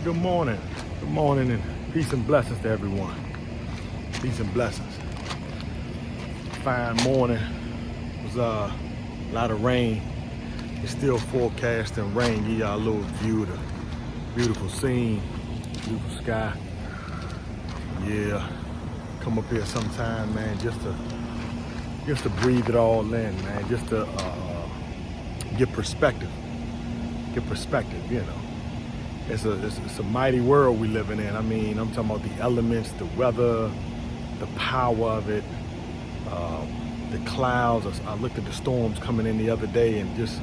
Good morning. Good morning and peace and blessings to everyone. Peace and blessings. Fine morning. It was a lot of rain. It's still forecasting rain. Give y'all a little view of the beautiful scene, beautiful sky. Yeah. Come up here sometime, man, just to breathe it all in, man. Just to get perspective. Get perspective, you know. It's a mighty world we living in. I mean, I'm talking about the elements, the weather, the power of it, the clouds. I looked at the storms coming in the other day and just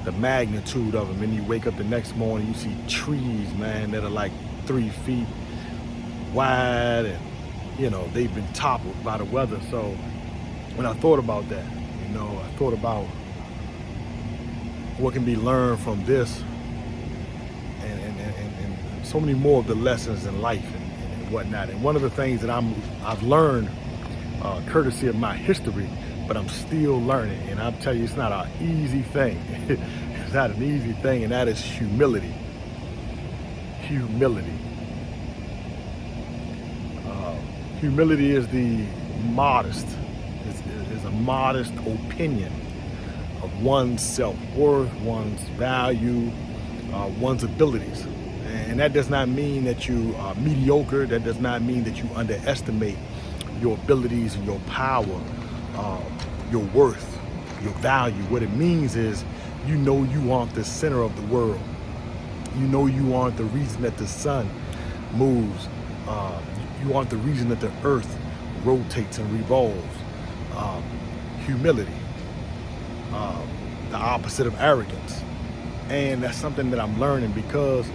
the magnitude of them. And you wake up the next morning, you see trees, man, that are like 3 feet wide, and you know they've been toppled by the weather. So when I thought about that, you know, I thought about what can be learned from this. And so many more of the lessons in life and whatnot. And one of the things that I've learned, courtesy of my history, but I'm still learning. And I'll tell you, it's not an easy thing. It's not an easy thing, and that is humility. Humility. Humility is the modest, is a modest opinion of one's self-worth, one's value, one's abilities. And that does not mean that you are mediocre. That does not mean that you underestimate your abilities and your power, your worth, your value. What it means is you know you aren't the center of the world. You know you aren't the reason that the sun moves. You aren't the reason that the earth rotates and revolves. Humility, the opposite of arrogance. And that's something that I'm learning because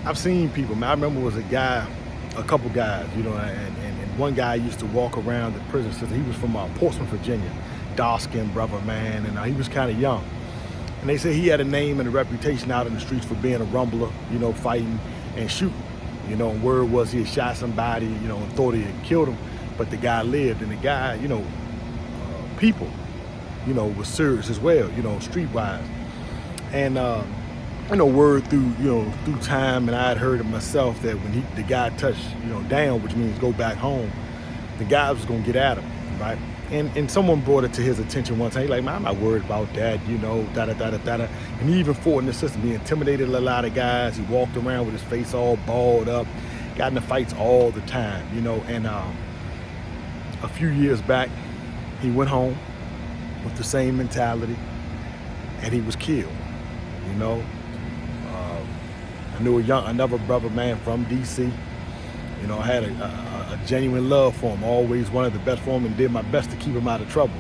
I've seen people, man. I remember was a couple guys, you know, and one guy used to walk around the prison system. He was from Portsmouth, Virginia, dark-skinned brother, man, and he was kind of young. And they said he had a name and a reputation out in the streets for being a rumbler, you know, fighting and shooting. You know, and word was he had shot somebody, you know, and thought he had killed him, but the guy lived. And the guy, you know, people, you know, was serious as well, you know, streetwise. And you know, word through time, and I had heard it myself that when the guy touched, you know, down, which means go back home, the guy was gonna get at him, right? And someone brought it to his attention one time. He's like, man, I'm not worried about that, you know, da-da-da-da-da. And he even fought in the system. He intimidated a lot of guys. He walked around with his face all balled up, got into fights all the time, you know. And a few years back, he went home with the same mentality, and he was killed, you know. I knew another brother, man, from DC. You know, I had a genuine love for him, always wanted the best for him and did my best to keep him out of trouble.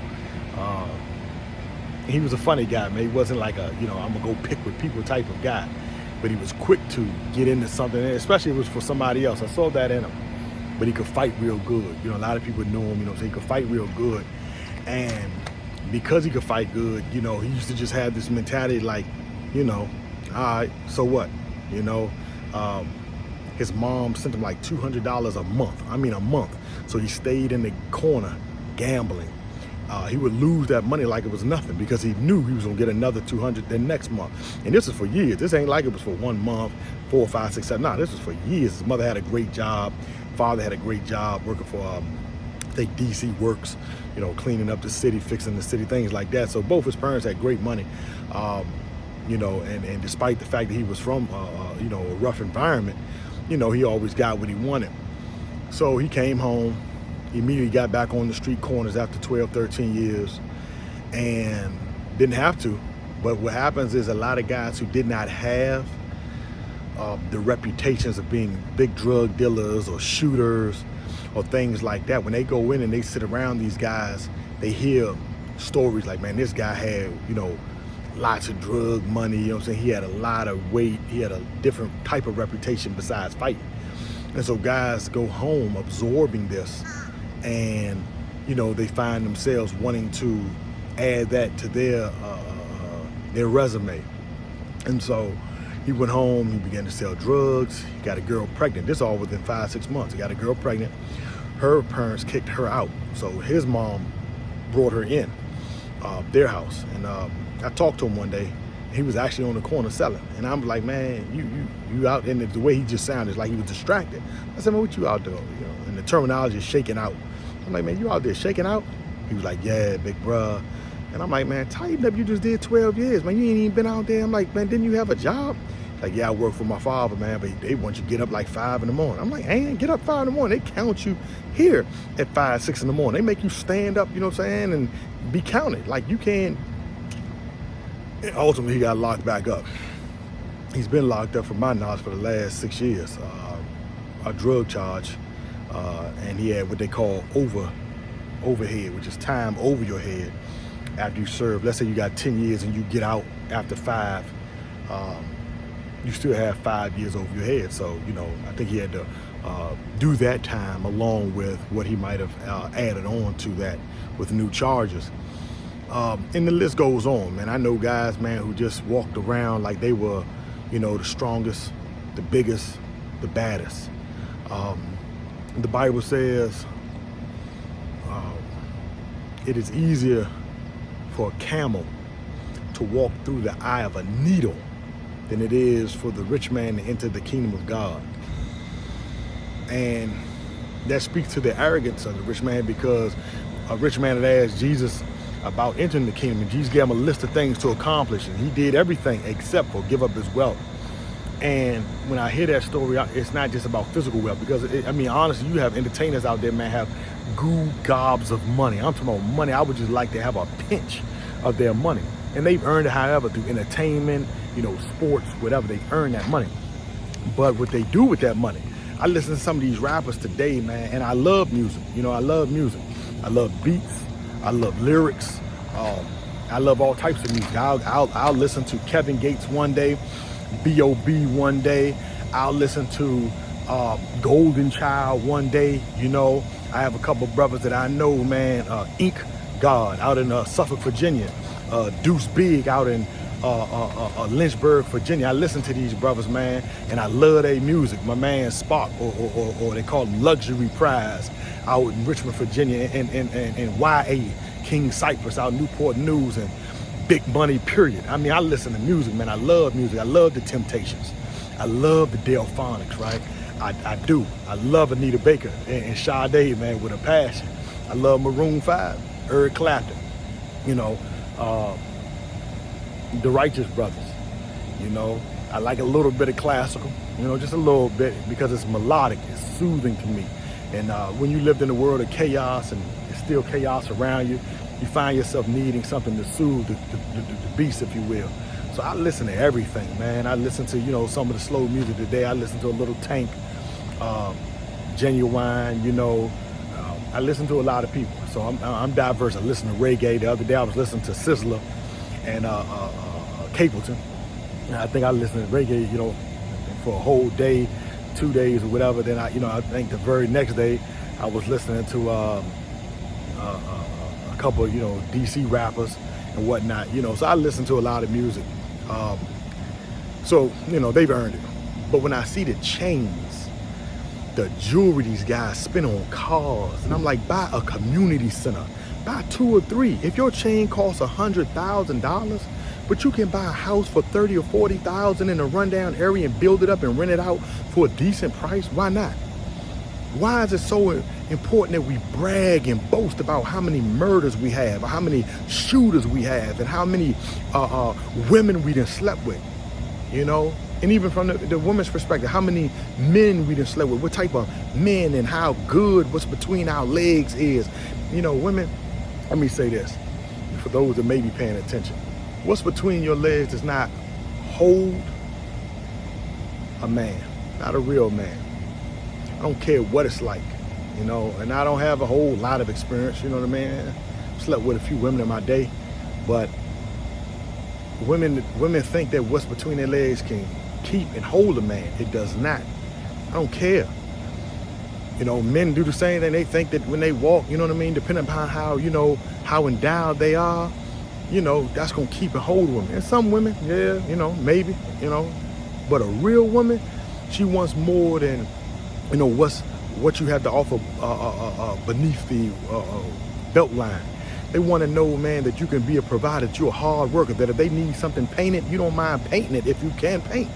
He was a funny guy, man. He wasn't like a, you know, I'm gonna go pick with people type of guy, but he was quick to get into something, especially if it was for somebody else. I saw that in him, but he could fight real good. You know, a lot of people knew him, you know, so he could fight real good. And because he could fight good, you know, he used to just have this mentality like, you know, all right, so what? You know, his mom sent him like $200 a month. So he stayed in the corner gambling. He would lose that money like it was nothing because he knew he was gonna get another 200 the next month. And this is for years. This ain't like it was for 1 month, 4, 5, 6, 7. No, this was for years. His mother had a great job. Father had a great job working for, I think, DC Works, you know, cleaning up the city, fixing the city, things like that. So both his parents had great money. You know, and despite the fact that he was from, you know, a rough environment, you know, he always got what he wanted. So he came home, he immediately got back on the street corners after 12, 13 years, and didn't have to. But what happens is a lot of guys who did not have the reputations of being big drug dealers or shooters or things like that, when they go in and they sit around these guys, they hear stories like, man, this guy had, you know, lots of drug money, you know what I'm saying? He had a lot of weight. He had a different type of reputation besides fighting. And so guys go home absorbing this, and, you know, they find themselves wanting to add that to their resume. And so he went home, he began to sell drugs, he got a girl pregnant. This all within 5, 6 months. He got a girl pregnant. Her parents kicked her out. So his mom brought her in their house. And I talked to him one day, He was actually on the corner selling. And I'm like, man, you out. And the way he just sounded, like he was distracted. I said, man, what you out there? And the terminology is shaking out. I'm like, man, you out there shaking out? He was like, yeah, big bruh. And I'm like, man, tighten up. You just did 12 years, man. You ain't even been out there. I'm like, man, didn't you have a job? Like, yeah, I work for my father, man, but they want you to get up like 5 in the morning. I'm like, hey, get up 5 in the morning. They count you here at 5, 6 in the morning. They make you stand up, you know what I'm saying, and be counted. Like, you can't. And ultimately, he got locked back up. He's been locked up, from my knowledge, for the last 6 years. A drug charge, and he had what they call overhead, which is time over your head after you serve. Let's say you got 10 years and you get out after 5. You still have 5 years over your head. So, I think he had to do that time along with what he might have added on to that with new charges. And the list goes on, man. I know guys, man, who just walked around like they were, the strongest, the biggest, the baddest. The Bible says it is easier for a camel to walk through the eye of a needle than it is for the rich man to enter the kingdom of God. And that speaks to the arrogance of the rich man, because a rich man had asked Jesus about entering the kingdom, and Jesus gave him a list of things to accomplish, and he did everything except for give up his wealth. And when I hear that story, it's not just about physical wealth, because honestly, you have entertainers out there, man, have gobs of money. I'm talking about money. I would just like to have a pinch of their money, and they've earned it, however, through entertainment, sports, whatever. They've earned that money. But what they do with that money, I listen to some of these rappers today, man, and I love music. I love music. I love beats. I love lyrics. I love all types of music. I'll listen to Kevin Gates one day, B.O.B. one day. I'll listen to Golden Child one day. I have a couple brothers that I know, man. Ink God out in Suffolk, Virginia. Deuce Big out in Lynchburg, Virginia. I listen to these brothers, man, and I love their music. My man Spark, or they call him Luxury Prize, out in Richmond, Virginia, and YA, King Cypress out in Newport News, and Big Money, period. I listen to music, man. I love music. I love the Temptations. I love the Delphonics, right? I do. I love Anita Baker and Sade, man, with a passion. I love Maroon 5, Eric Clapton, the Righteous Brothers. I like a little bit of classical, just a little bit, because it's melodic, it's soothing to me. And when you lived in a world of chaos and there's still chaos around you, you find yourself needing something to soothe the beast, if you will. So I listen to everything, man. I listen to, some of the slow music today. I listen to a little Tank, Genuine, I listen to a lot of people. So I'm diverse. I listen to reggae. The other day I was listening to Sizzler and Capleton. And I think I listened to reggae, for a whole day, 2 days or whatever. Then I think the very next day I was listening to a couple of, DC rappers and whatnot, so I listen to a lot of music. So, they've earned it. But when I see the chains, the jewelry these guys spend on cars, and I'm like, buy a community center, buy 2 or 3. If your chain costs $100,000, but you can buy a house for $30,000 or $40,000 in a rundown area and build it up and rent it out for a decent price, why not? Why is it so important that we brag and boast about how many murders we have, or how many shooters we have, and how many women we done slept with, And even from the woman's perspective, how many men we done slept with, what type of men, and how good what's between our legs is. Women, let me say this, for those that may be paying attention. What's between your legs does not hold a man, not a real man. I don't care what it's like, and I don't have a whole lot of experience, I've slept with a few women in my day, but women think that what's between their legs can keep and hold a man. It does not. I don't care. Men do the same thing. They think that when they walk, depending upon how endowed they are, that's going to keep and hold women. And some women, yeah, maybe, but a real woman, she wants more than, what you have to offer beneath the belt line. They want to know, man, that you can be a provider, that you're a hard worker, that if they need something painted, you don't mind painting it if you can paint.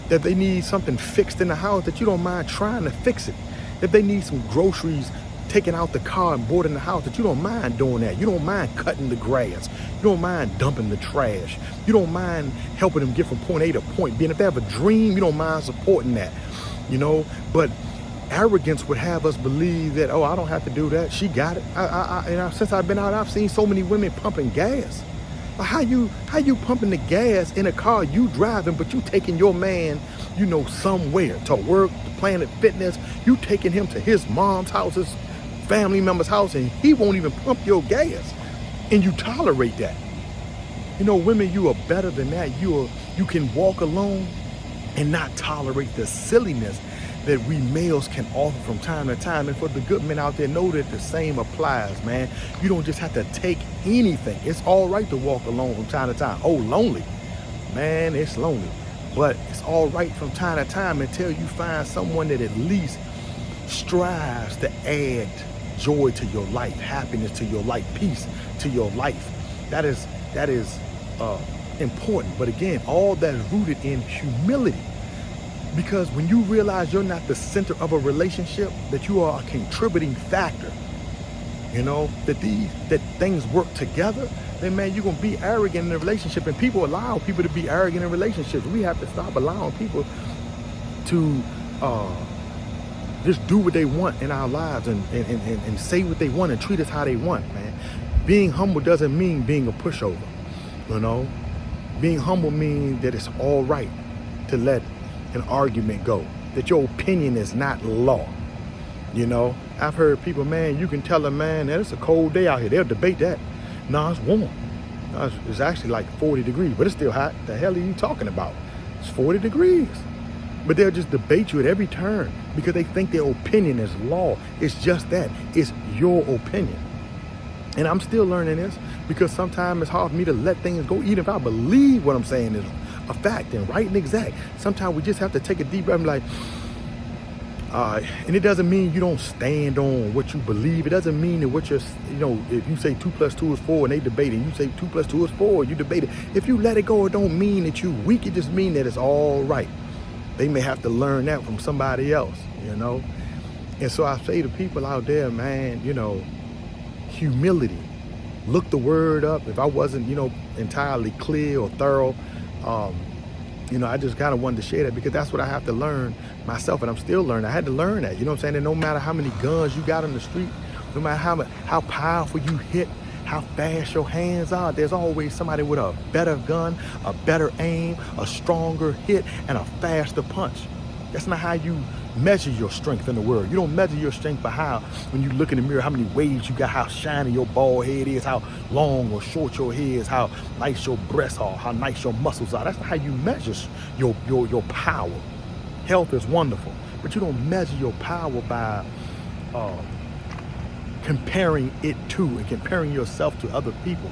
That they need something fixed in the house, that you don't mind trying to fix it. If they need some groceries taken out the car and brought in the house, that you don't mind doing that. You don't mind cutting the grass. You don't mind dumping the trash. You don't mind helping them get from point A to point B. And if they have a dream, you don't mind supporting that, you know. But arrogance would have us believe that, oh, I don't have to do that. She got it. Since I've been out, I've seen so many women pumping gas. How you pumping the gas in a car you driving, but you taking your man, you know, somewhere to work, to Planet Fitness. You taking him to his mom's house, his family member's house, and he won't even pump your gas, and you tolerate that. You know, women, you are better than that. You can walk alone and not tolerate the silliness that we males can offer from time to time. And for the good men out there, know that the same applies, man. You don't just have to take anything. It's all right to walk alone from time to time. Oh, lonely. Man, it's lonely. But it's all right from time to time until you find someone that at least strives to add joy to your life, happiness to your life, peace to your life. That is important. But again, all that is rooted in humility. Because when you realize you're not the center of a relationship, that you are a contributing factor, you know, that things work together, then man, you're gonna be arrogant in a relationship. And people allow people to be arrogant in relationships. We have to stop allowing people to just do what they want in our lives and say what they want and treat us how they want, man. Being humble doesn't mean being a pushover, you know. Being humble means that it's all right to let an argument go, that your opinion is not law. You know, I've heard people, man, you can tell them, man, that it's a cold day out here. They'll debate that. No, it's warm. No, it's actually like 40 degrees, but it's still hot. The hell are you talking about? It's 40 degrees. But they'll just debate you at every turn because they think their opinion is law. It's just that. It's your opinion. And I'm still learning this because sometimes it's hard for me to let things go, even if I believe what I'm saying is a fact and right and exact. Sometimes we just have to take a deep breath and be like, and it doesn't mean you don't stand on what you believe. It doesn't mean that what you're, you know, if you say 2 + 2 is 4 and they debate it, and you say 2 + 2 is 4, you debate it. If you let it go, it don't mean that you weak. It just mean that it's all right. They may have to learn that from somebody else, you know. And so I say to people out there, man, you know, humility. Look the word up. If I wasn't, you know, entirely clear or thorough, you know, I just kind of wanted to share that because that's what I have to learn myself, and I'm still learning. I had to learn that, you know what I'm saying? That no matter how many guns you got on the street, no matter how powerful you hit, how fast your hands are, there's always somebody with a better gun, a better aim, a stronger hit, and a faster punch. That's not how you measure your strength in the world. You don't measure your strength by how, when you look in the mirror, how many waves you got, how shiny your bald head is, how long or short your hair is, how nice your breasts are, how nice your muscles are. That's not how you measure your power. Health is wonderful, but you don't measure your power by comparing it to and comparing yourself to other people.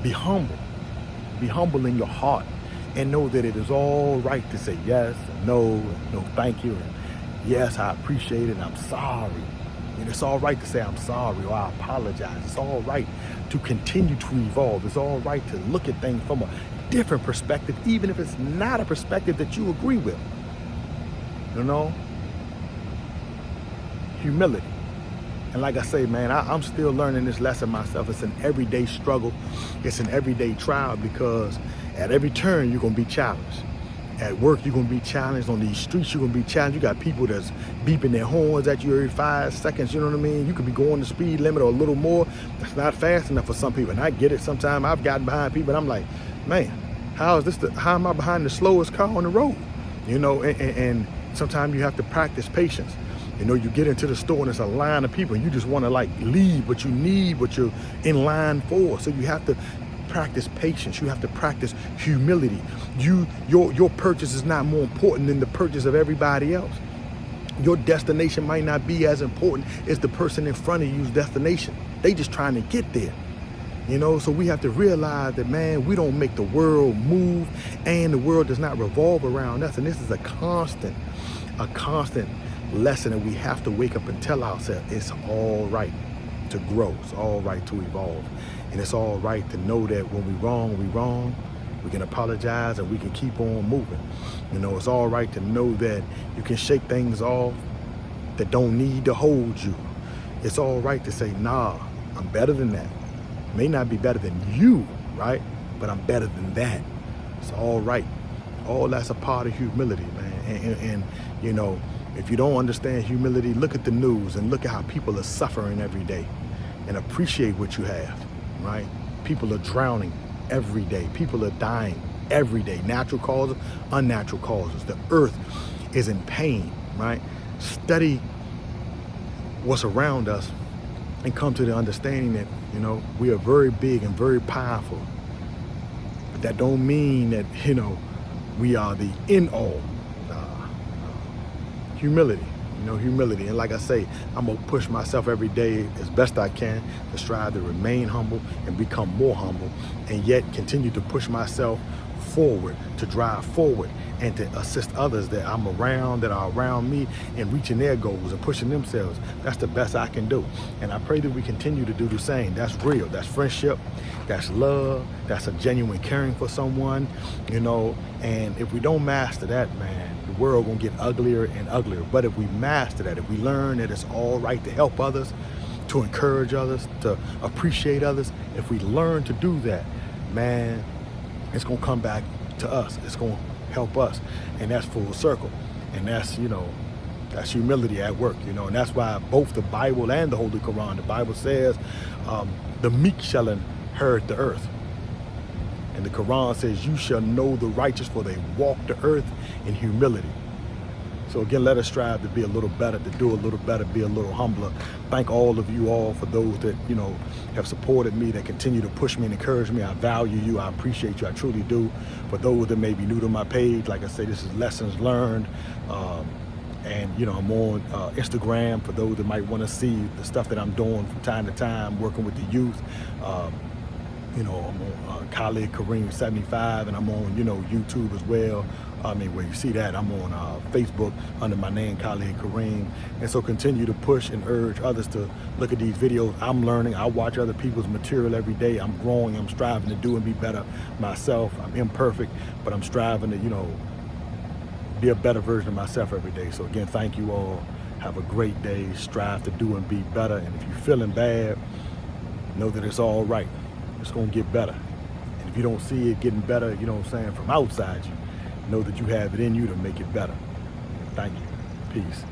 Be humble. Be humble in your heart. And know that it is all right to say yes, and no thank you, and yes, I appreciate it, and I'm sorry. And it's all right to say I'm sorry or I apologize. It's all right to continue to evolve. It's all right to look at things from a different perspective, even if it's not a perspective that you agree with. You know? Humility. And like I say, man, I'm still learning this lesson myself. It's an everyday struggle. It's an everyday trial because at every turn, you're going to be challenged. At work, you're going to be challenged. On these streets, you're going to be challenged. You got people that's beeping their horns at you every 5 seconds. You know what I mean? You could be going the speed limit or a little more. That's not fast enough for some people. And I get it. Sometimes I've gotten behind people and I'm like, man, how am I behind the slowest car on the road? You know, and sometimes you have to practice patience. You know, you get into the store and it's a line of people and you just want to like leave, but you need what you're in line for. So you have to practice patience. You have to practice humility. Your purchase is not more important than the purchase of everybody else. Your destination might not be as important as the person in front of you's destination. They just trying to get there. You know, so we have to realize that, man, we don't make the world move and the world does not revolve around us. And this is a constant lesson that we have to wake up and tell ourselves it's all right to grow. It's all right to evolve. And it's all right to know that when we wrong, we wrong. We can apologize and we can keep on moving. You know, it's all right to know that you can shake things off that don't need to hold you. It's all right to say, nah, I'm better than that. May not be better than you, right? But I'm better than that. It's all right. All that's a part of humility, man. And you know, if you don't understand humility, look at the news and look at how people are suffering every day, and appreciate what you have, right? People are drowning every day. People are dying every day. Natural causes, unnatural causes. The earth is in pain, right? Study what's around us and come to the understanding that, you know, we are very big and very powerful. But that don't mean that, you know, we are the end all. Humility, you know, humility. And like I say, I'm gonna push myself every day as best I can to strive to remain humble and become more humble, and yet continue to push myself forward, to drive forward, and to assist others that I'm around, that are around me, in reaching their goals and pushing themselves. That's the best I can do. And I pray that we continue to do the same. That's real. That's friendship. That's love. That's a genuine caring for someone, you know. And if we don't master that, man, the world gonna get uglier and uglier. But if we master that, if we learn that it's all right to help others, to encourage others, to appreciate others, if we learn to do that, man, it's gonna come back to us. It's gonna help us. And that's full circle. And that's, you know, that's humility at work, you know. And that's why both the Bible and the Holy Quran, the Bible says, the meek shall inherit the earth. And the Quran says, you shall know the righteous, for they walk the earth in humility. So again, let us strive to be a little better, to do a little better, be a little humbler. Thank all of you all for those that, you know, have supported me, that continue to push me and encourage me. I value you. I appreciate you. I truly do. For those that may be new to my page, like I say, this is Lessons Learned. And, you know, I'm on Instagram for those that might want to see the stuff that I'm doing from time to time, working with the youth. You know, I'm on Khalid Kareem 75, and I'm on, you know, YouTube as well. I mean, where you see that, I'm on Facebook under my name, Khalid Kareem. And so continue to push and urge others to look at these videos. I'm learning. I watch other people's material every day. I'm growing. I'm striving to do and be better myself. I'm imperfect, but I'm striving to, you know, be a better version of myself every day. So again, thank you all. Have a great day. Strive to do and be better. And if you're feeling bad, know that it's all right. It's gonna get better. And if you don't see it getting better, you know what I'm saying, from outside you, know that you have it in you to make it better. Thank you. Peace.